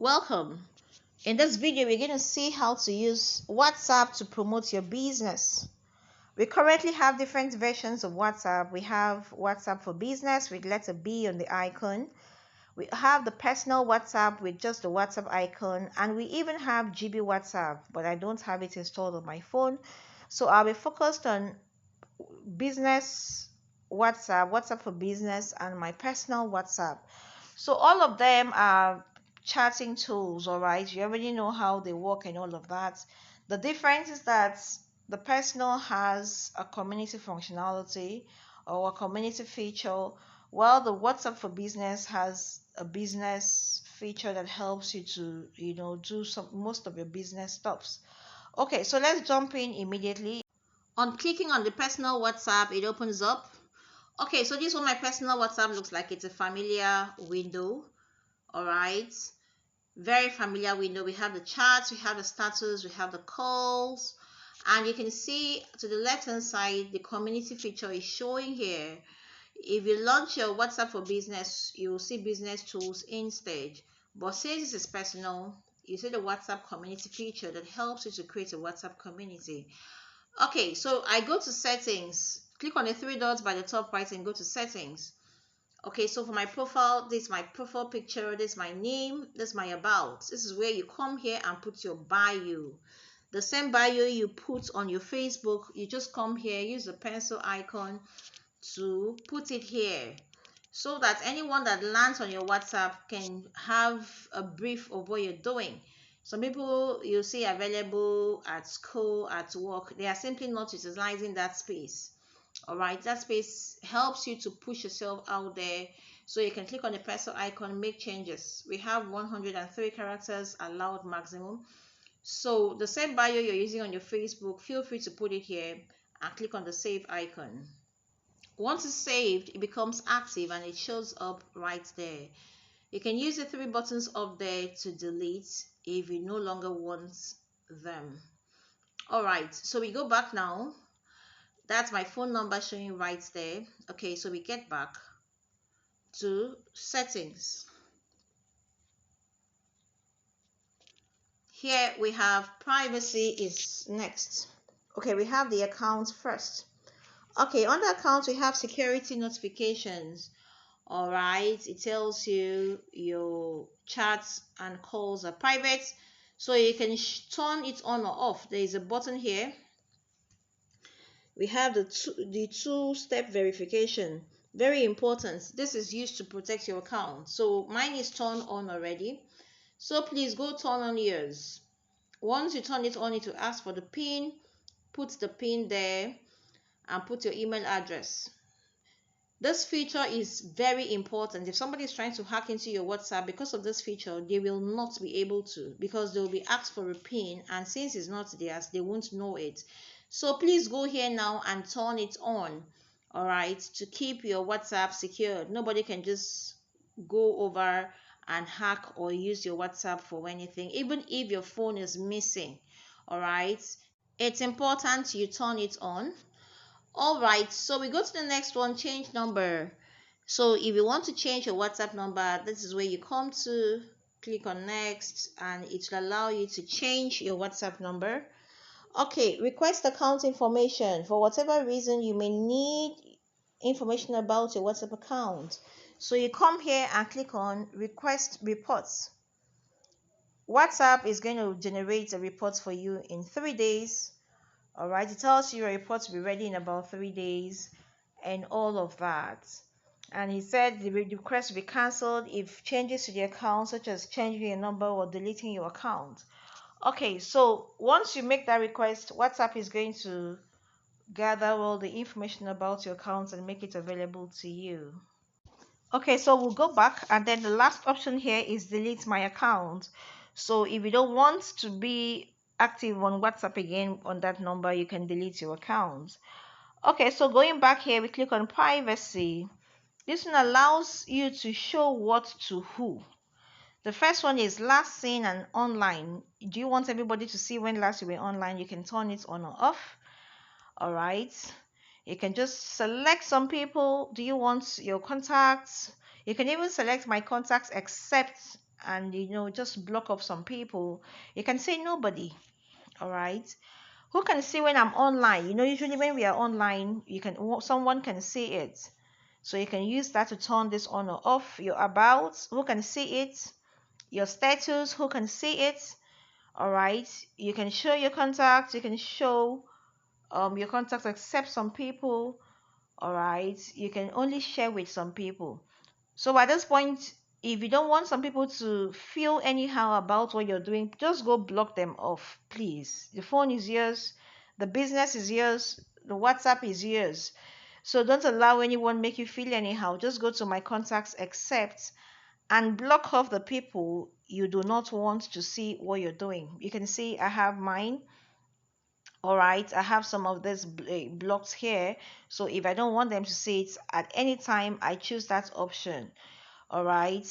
Welcome. In this video, we're going to see how to use WhatsApp to promote your business. We currently have different versions of WhatsApp. We have WhatsApp for business with letter B on the icon. We have the personal WhatsApp with just the WhatsApp icon, and we even have GB WhatsApp, but I don't have it installed on my phone. So I'll be focused on business WhatsApp, WhatsApp for business, and my personal WhatsApp. So all of them are chatting tools, all right? You already know how they work and all of that. The difference is that the personal has a community functionality or a community feature, while the WhatsApp for business has a business feature that helps you to, do most of your business stuffs. Okay, so let's jump in immediately. On clicking on the personal WhatsApp, it opens up. Okay, so this is what my personal WhatsApp looks like. It's a familiar window. All right, very familiar window. We have the chats, we have the status, we have the calls, and you can see to the left hand side the community feature is showing here. If you launch your WhatsApp for business, you will see business tools instead, but since this is personal, you see the WhatsApp community feature that helps you to create a WhatsApp community. Okay, so I go to settings, click on the three dots by the top right and go to settings. Okay, so for my profile, this is my profile picture, this is my name, this is my about. This is where you come here and put your bio. The same bio you put on your Facebook, you just come here, use the pencil icon to put it here, so that anyone that lands on your WhatsApp can have a brief of what you're doing. Some people you see available at school, at work, they are simply not utilizing that space. All right, that space helps you to push yourself out there. So you can click on the pencil icon, make changes. We have 103 characters allowed maximum. So the same bio you're using on your Facebook, feel free to put it here and click on the save icon. Once it's saved, it becomes active and it shows up right there. You can use the three buttons up there to delete if you no longer want them. All right, so we go back now. That's my phone number showing right there. Okay, so we get back to settings. Here we have privacy is next. Okay, we have the account first. Okay, on the account we have security notifications. All right, it tells you your chats and calls are private, so you can turn it on or off. There is a button here. We have the two-step verification. Very important. This is used to protect your account. So mine is turned on already. So please go turn on yours. Once you turn it on, it will ask for the PIN. Put the PIN there and put your email address. This feature is very important. If somebody is trying to hack into your WhatsApp, because of this feature, they will not be able to, because they will be asked for a PIN, and since it's not theirs, they won't know it. So please go here now and turn it on, all right, to keep your WhatsApp secured. Nobody can just go over and hack or use your WhatsApp for anything, even if your phone is missing. All right, it's important you turn it on. All right, so we go to the next one, change number. So if you want to change your WhatsApp number, this is where you come to, click on next, and it will allow you to change your WhatsApp number. Okay, request account information. For whatever reason, you may need information about your WhatsApp account. So you come here and click on request reports. WhatsApp is going to generate a report for you in 3 days. All right, it tells you your report will be ready in about 3 days and all of that. And he said the request will be cancelled if changes to the account, such as changing your number or deleting your account. Okay, so once you make that request, WhatsApp is going to gather all the information about your account and make it available to you. Okay, so we'll go back, and then the last option here is delete my account. So if you don't want to be active on WhatsApp again on that number, you can delete your account. Okay, so going back here, we click on privacy. This one allows you to show what to who. The first one is last seen and online. Do you want everybody to see when last you were online? You can turn it on or off. All right, you can just select some people. Do you want your contacts? You can even select my contacts except and just block off some people. You can say nobody. All right. Who can see when I'm online? Usually when we are online, someone can see it. So you can use that to turn this on or off. Your about, who can see it? Your status, who can see it? All right. You can show your contacts. You can show your contacts except some people. All right. You can only share with some people. So at this point, if you don't want some people to feel anyhow about what you're doing, just go block them off, please. The phone is yours, the business is yours, the WhatsApp is yours. So don't allow anyone make you feel anyhow. Just go to my contacts, accept, and block off the people you do not want to see what you're doing. You can see I have mine. All right, I have some of this blocked here. So if I don't want them to see it at any time, I choose that option. All right,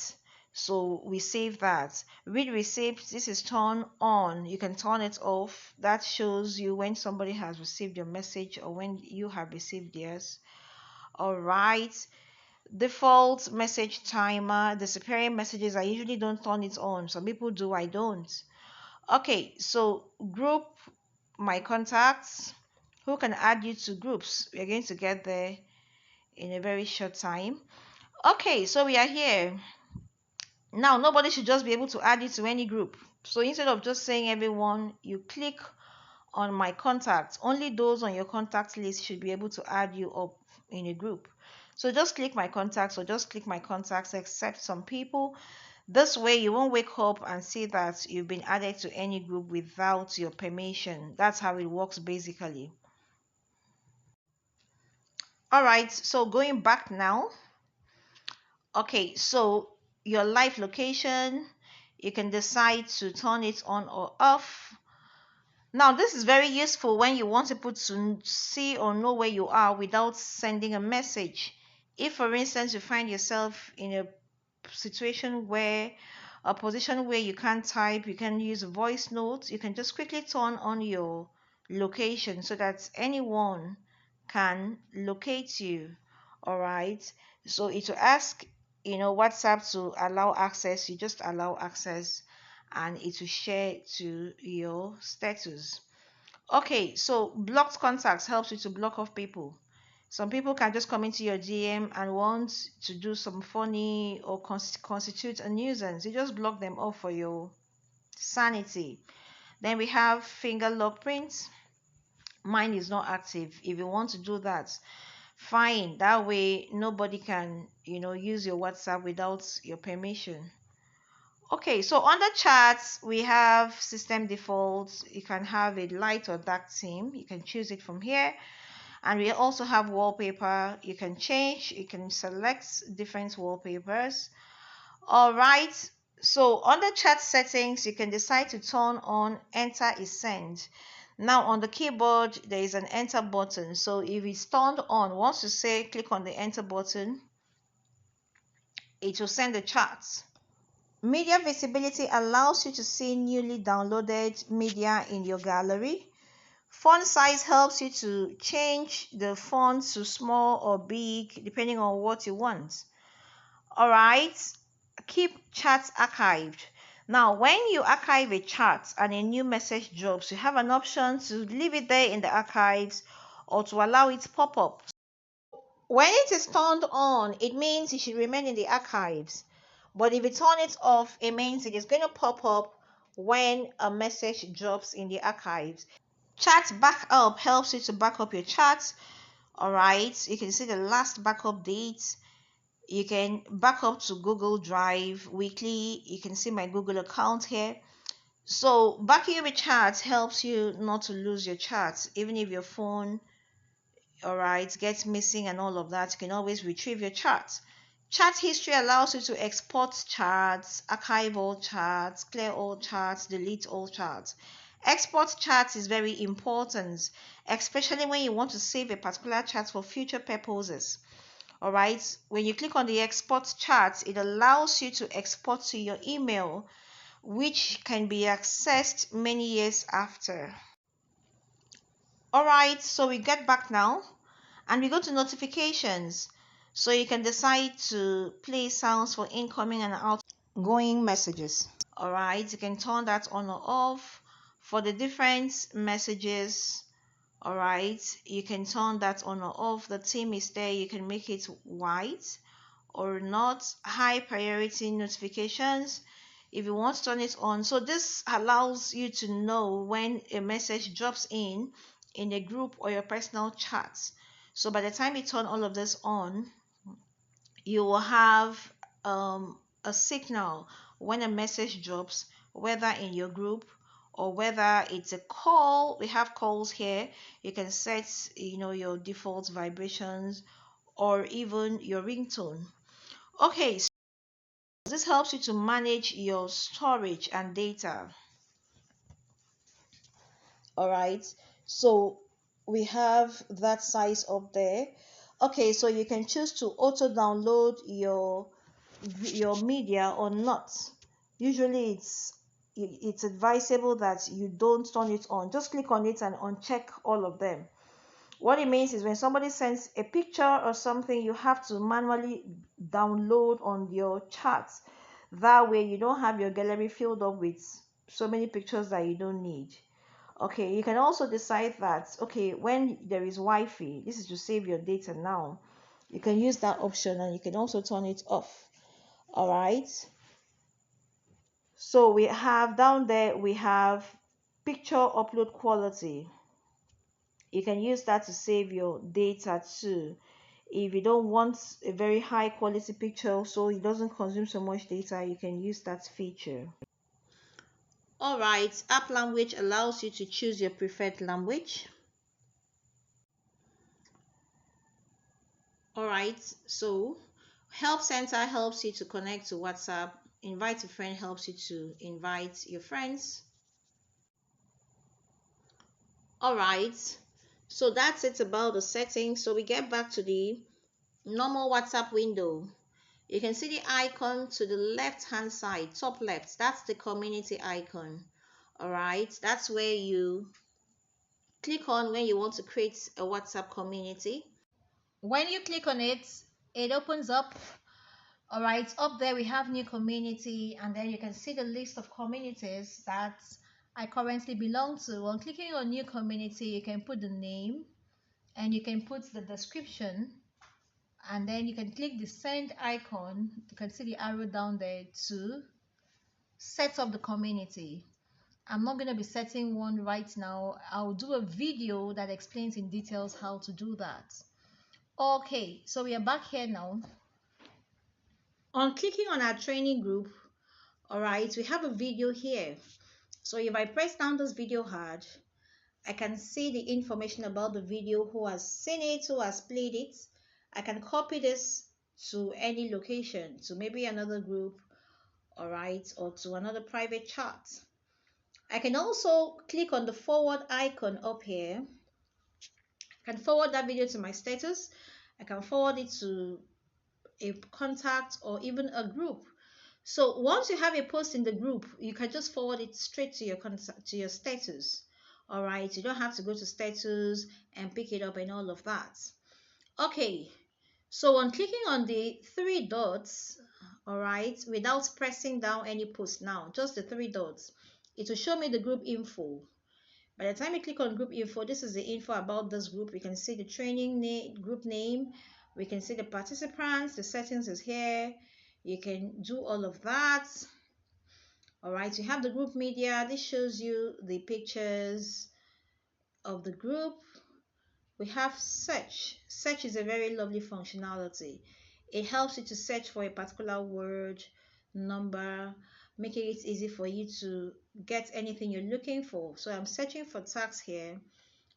so we save that. Read receipts, this is turned on. You can turn it off. That shows you when somebody has received your message or when you have received theirs. All right, default message timer, disappearing messages, I usually don't turn it on. Some people do, I don't. Okay, so group my contacts. Who can add you to groups? We're going to get there in a very short time. Okay, so we are here. Now, nobody should just be able to add you to any group. So instead of just saying everyone, you click on my contacts. Only those on your contact list should be able to add you up in a group. So just click my contacts or just click my contacts except some people. This way you won't wake up and see that you've been added to any group without your permission. That's how it works basically. All right, so going back now. Okay, so your live location, you can decide to turn it on or off. Now, this is very useful when you want people to see or know where you are without sending a message. If, for instance, you find yourself in a position where you can't type, you can use voice notes, you can just quickly turn on your location so that anyone can locate you. All right. So it will ask, WhatsApp to allow access. You just allow access and it will share to your status. Okay, so blocked contacts helps you to block off people. Some people can just come into your DM and want to do some funny or constitute a nuisance. You just block them off for your sanity. Then we have finger lock prints. Mine is not active. If you want to do that, fine. That way nobody can, use your WhatsApp without your permission. Okay, so under chats, we have system defaults. You can have a light or dark theme. You can choose it from here. And we also have wallpaper. You can select different wallpapers. All right, so under chat settings, you can decide to turn on enter is sent. Now on the keyboard, there is an enter button. So if it's turned on, once you say click on the enter button, it will send the charts. Media visibility allows you to see newly downloaded media in your gallery. Font size helps you to change the font to small or big depending on what you want. All right, keep charts archived. Now, when you archive a chart and a new message drops, you have an option to leave it there in the archives or to allow it to pop up. When it is turned on, it means it should remain in the archives. But if you turn it off, it means it is going to pop up when a message drops in the archives. Chat backup helps you to back up your chats. All right, you can see the last backup dates. You can back up to Google Drive weekly. You can see my Google account here. So backing up your chats helps you not to lose your chats, even if your phone, all right, gets missing and all of that. You can always retrieve your chats. Chat history allows you to export charts, archive all charts, clear all charts, delete all charts. Export charts is very important, especially when you want to save a particular chart for future purposes. All right, when you click on the export chart, it allows you to export to your email, which can be accessed many years after. All right, so we get back now and we go to notifications. So you can decide to play sounds for incoming and out. outgoing messages. All right, you can turn that on or off for the different messages. All right, you can turn that on or off. The theme is there. You can make it white or not. High priority notifications, if you want to turn it on. So this allows you to know when a message drops in a group or your personal chats. So by the time you turn all of this on, you will have a signal when a message drops, whether in your group or whether it's a call. We have calls here. You can set your default vibrations or even your ringtone. Okay, so this helps you to manage your storage and data. All right, so we have that size up there. Okay, so you can choose to auto download your media or not. Usually it's advisable that you don't turn it on. Just click on it and uncheck all of them. What it means is when somebody sends a picture or something, you have to manually download on your charts. That way you don't have your gallery filled up with so many pictures that you don't need. Okay, you can also decide that, okay, when there is Wi-Fi, this is to save your data now. You can use that option and you can also turn it off. All right. So we have down there, we have picture upload quality. You can use that to save your data too. If you don't want a very high quality picture so it doesn't consume so much data, you can use that feature. All right, app language allows you to choose your preferred language. All right, so help center helps you to connect to WhatsApp. Invite a friend helps you to invite your friends. All right, so that's it about the settings. So we get back to the normal WhatsApp window. You can see the icon to the left hand side, top left. That's the community icon. All right, that's where you click on when you want to create a WhatsApp community. When you click on it, it opens up. All right, up there we have new community, and then you can see the list of communities that I currently belong to. On clicking on new community, you can put the name and you can put the description, and then you can click the send icon. You can see the arrow down there to set up the community. I'm not going to be setting one right now. I'll do a video that explains in details how to do that. Okay, so we are back here now. On clicking on our training group, all right, we have a video here. So if I press down this video hard, I can see the information about the video, who has seen it, who has played it. I can copy this to any location, to maybe another group, all right, or to another private chat. I can also click on the forward icon up here. I can forward that video to my status. I can forward it to a contact or even a group. So once you have a post in the group, you can just forward it straight to your contact, to your status. All right, you don't have to go to status and pick it up and all of that. Okay, so on clicking on the three dots, all right, without pressing down any post now, just the three dots, it will show me the group info. By the time you click on group info, this is the info about this group. We can see the training name, group name. We can see the participants. The settings is here. You can do all of that. All right, you have the group media. This shows you the pictures of the group. We have search. Search is a very lovely functionality. It helps you to search for a particular word, number, making it easy for you to get anything you're looking for. So I'm searching for tax here.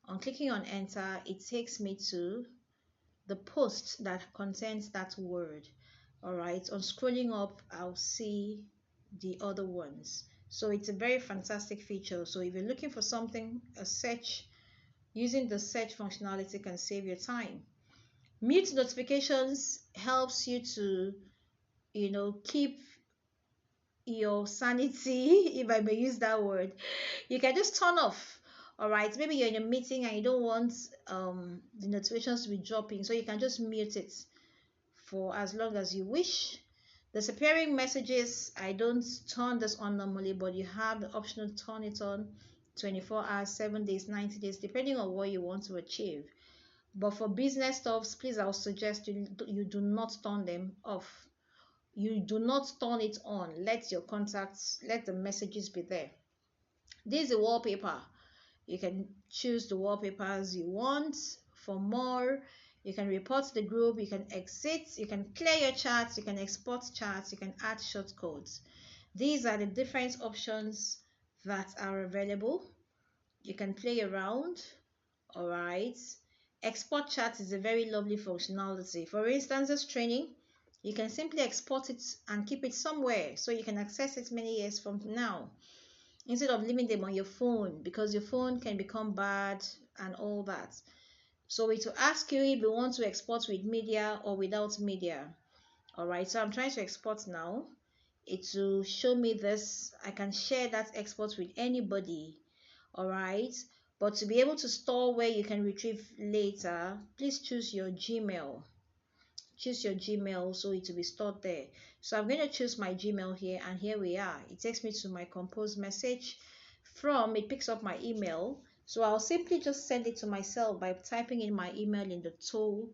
On clicking on enter, it takes me to the post that contains that word. All right, on scrolling up, I'll see the other ones. So it's a very fantastic feature. So if you're looking for something, a search, using the search functionality can save your time. Mute notifications helps you to, keep your sanity, if I may use that word. You can just turn off. All right, maybe you're in a meeting and you don't want the notifications to be dropping, so you can just mute it for as long as you wish. Disappearing messages, I don't turn this on normally, but you have the option to turn it on 24 hours, 7 days, 90 days, depending on what you want to achieve. But for business stuffs, please, I'll suggest you do not turn them off. You do not turn it on. Let your contacts, let the messages be there. This is a wallpaper. You can choose the wallpapers you want. For more, you can report the group, you can exit, you can clear your charts, you can export charts, you can add shortcodes. These are the different options that are available. You can play around. All right. Export charts is a very lovely functionality. For instance, this training, you can simply export it and keep it somewhere so you can access it many years from now, instead of leaving them on your phone, because your phone can become bad and all that. So it will ask you if you want to export with media or without media. All right, so I'm trying to export now. It will show me this. I can share that export with anybody. All right, but to be able to store where you can retrieve later, please choose your Gmail. Choose your Gmail so it will be stored there. So I'm going to choose my Gmail here, and here we are. It takes me to my composed message. From it picks up my email, so I'll simply just send it to myself by typing in my email in the tool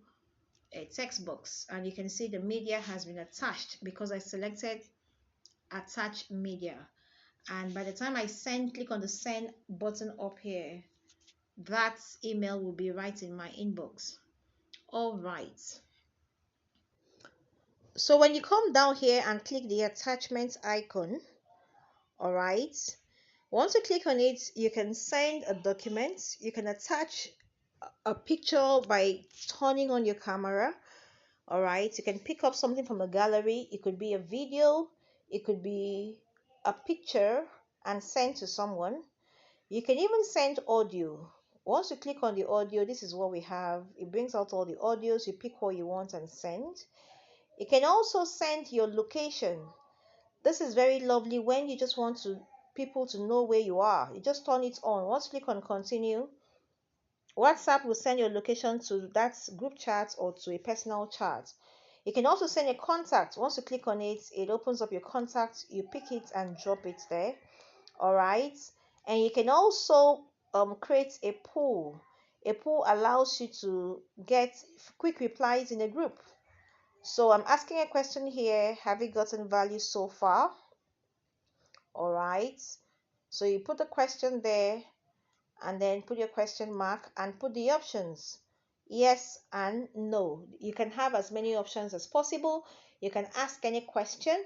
text box, and you can see the media has been attached because I selected attach media. And by the time I click on the send button up here, that email will be right in my inbox. All right, so when you come down here and click the attachment icon, all right, once you click on it, you can send a document, you can attach a picture by turning on your camera. All right, you can pick up something from a gallery. It could be a video, it could be a picture, and send to someone. You can even send audio. Once you click on the audio, this is what we have. It brings out all the audios. You pick what you want and send. You can also send your location. This is very lovely when you just want people to know where you are. You just turn it on. Once you click on continue, WhatsApp will send your location to that group chat or to a personal chat. You can also send a contact. Once you click on it, it opens up your contact. You pick it and drop it there. All right. And you can also create a poll. A poll allows you to get quick replies in a group. So I'm asking a question here. Have you gotten value so far? All right. So you put the question there and then put your question mark and put the options yes and no. You can have as many options as possible. You can ask any question.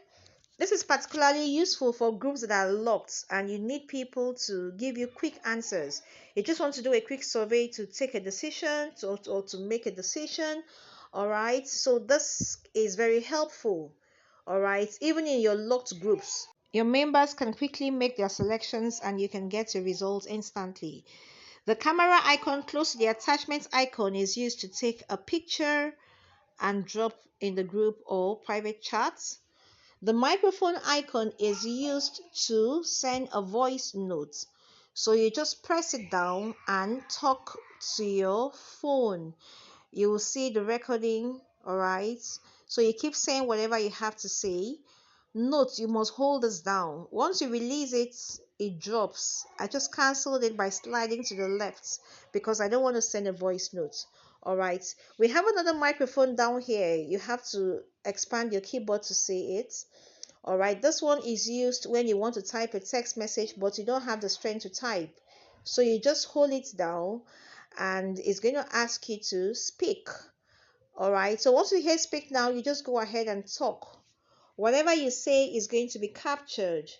This is particularly useful for groups that are locked and you need people to give you quick answers. You just want to do a quick survey to take a decision or to make a decision. All right, so this is very helpful. All right, even in your locked groups, your members can quickly make their selections and you can get your results instantly. The camera icon close to the attachment icon is used to take a picture and drop in the group or private chats. The microphone icon is used to send a voice note. So you just press it down and talk to your phone. You will see the recording, all right? So you keep saying whatever you have to say. Note, you must hold this down. Once you release it, it drops. I just canceled it by sliding to the left because I don't want to send a voice note. All right, we have another microphone down here. You have to expand your keyboard to see it. All right, this one is used when you want to type a text message but you don't have the strength to type. So you just hold it down and it's going to ask you to speak. All right, so once you hear speak now, you just go ahead and talk. Whatever you say is going to be captured.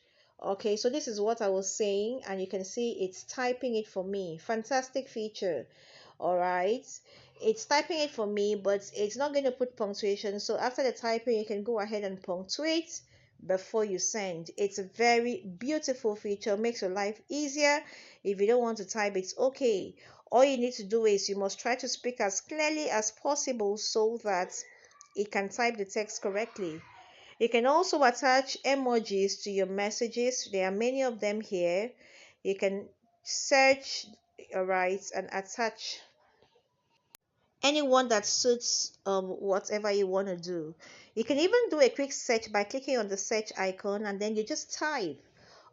Okay, so this is what I was saying and you can see it's typing it for me. Fantastic feature. All right, it's typing it for me, but it's not going to put punctuation. So after the typing, you can go ahead and punctuate before you send. It's a very beautiful feature, makes your life easier. If you don't want to type, it's okay. All you need to do is you must try to speak as clearly as possible so that it can type the text correctly. You can also attach emojis to your messages. There are many of them here. You can search, all right, and attach anyone that suits whatever you want to do. You can even do a quick search by clicking on the search icon, and then you just type.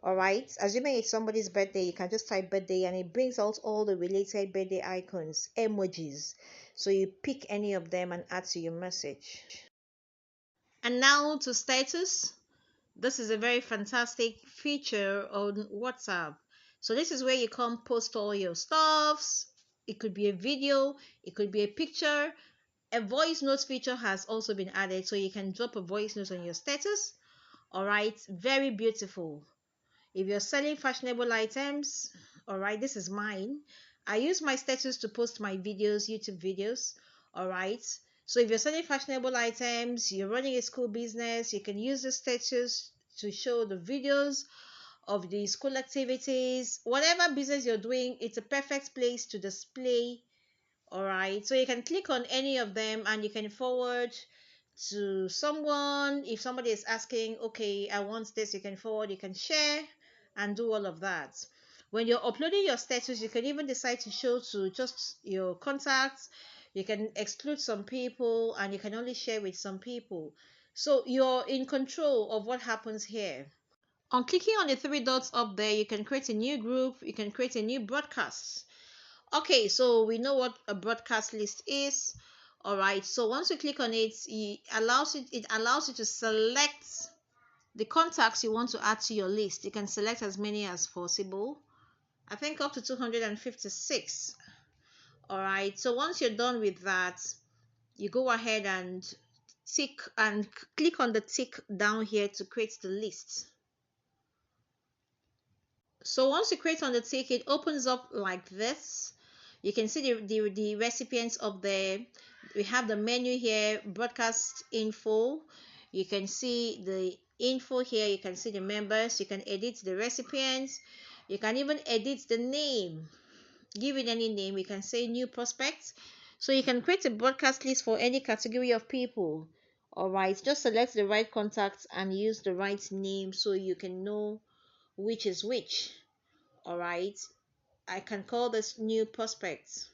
All right, assuming it's somebody's birthday, you can just type birthday and it brings out all the related birthday icons, emojis. So you pick any of them and add to your message. And now to status. This is a very fantastic feature on WhatsApp. So this is where you come post all your stuffs. It could be a video, it could be a picture. A voice note feature has also been added, so you can drop a voice note on your status. All right, very beautiful. If you're selling fashionable items, all right, this is mine. I use my status to post my videos, YouTube videos. All right, so if you're selling fashionable items, you're running a school business, you can use the status to show the videos of the school activities. Whatever business you're doing, it's a perfect place to display. All right, so you can click on any of them and you can forward to someone. If somebody is asking, okay, I want this, you can forward, you can share and do all of that. When you're uploading your status, you can even decide to show to just your contacts. You can exclude some people and you can only share with some people. So you're in control of what happens here. On clicking on the three dots up there, you can create a new group, you can create a new broadcast. Okay, so we know what a broadcast list is. All right, so once you click on it, it allows you to select the contacts you want to add to your list. You can select as many as possible. I think up to 256. All right, so once you're done with that, you go ahead and tick and click on the tick down here to create the list. So once you create on the tick, it opens up like this. You can see the recipients up there. We have the menu here, broadcast info. You can see the info here. You can see the members. You can edit the recipients. You can even edit the name. Give it any name. You can say new prospects. So you can create a broadcast list for any category of people. All right, just select the right contacts and use the right name so you can know which is which. All right, I can call this new prospects.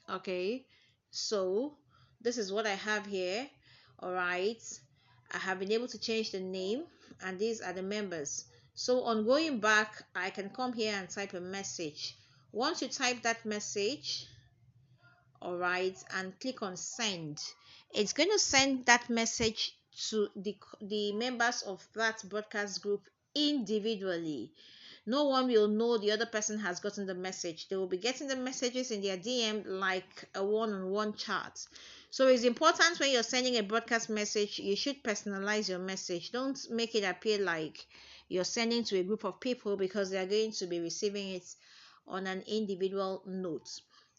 Okay, so this is what I have here. All right, I have been able to change the name and these are the members. So on going back, I can come here and type a message. Once you type that message, all right, and click on send, it's going to send that message to the members of that broadcast group individually. No one will know the other person has gotten the message. They will be getting the messages in their DM like a one-on-one chat. So it's important when you're sending a broadcast message, you should personalize your message. Don't make it appear like you're sending to a group of people, because they are going to be receiving it on an individual note.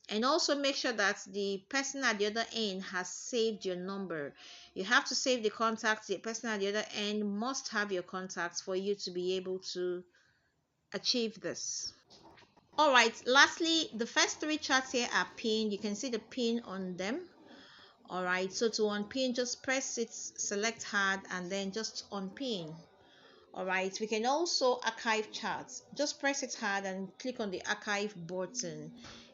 And also make sure that the person at the other end has saved your number. You have to save the contacts. The person at the other end must have your contacts for you to be able to achieve this. All right, lastly, the first three charts here are pinned. You can see the pin on them. All right, so to unpin, just press it, select hard, and then just unpin. All right, we can also archive charts. Just press it hard and click on the archive button.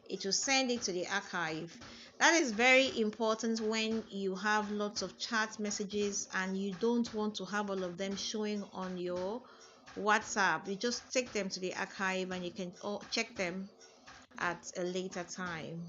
It will send it to the archive. That is very important when you have lots of chat messages and you don't want to have all of them showing on your WhatsApp. You just take them to the archive and you can check them at a later time.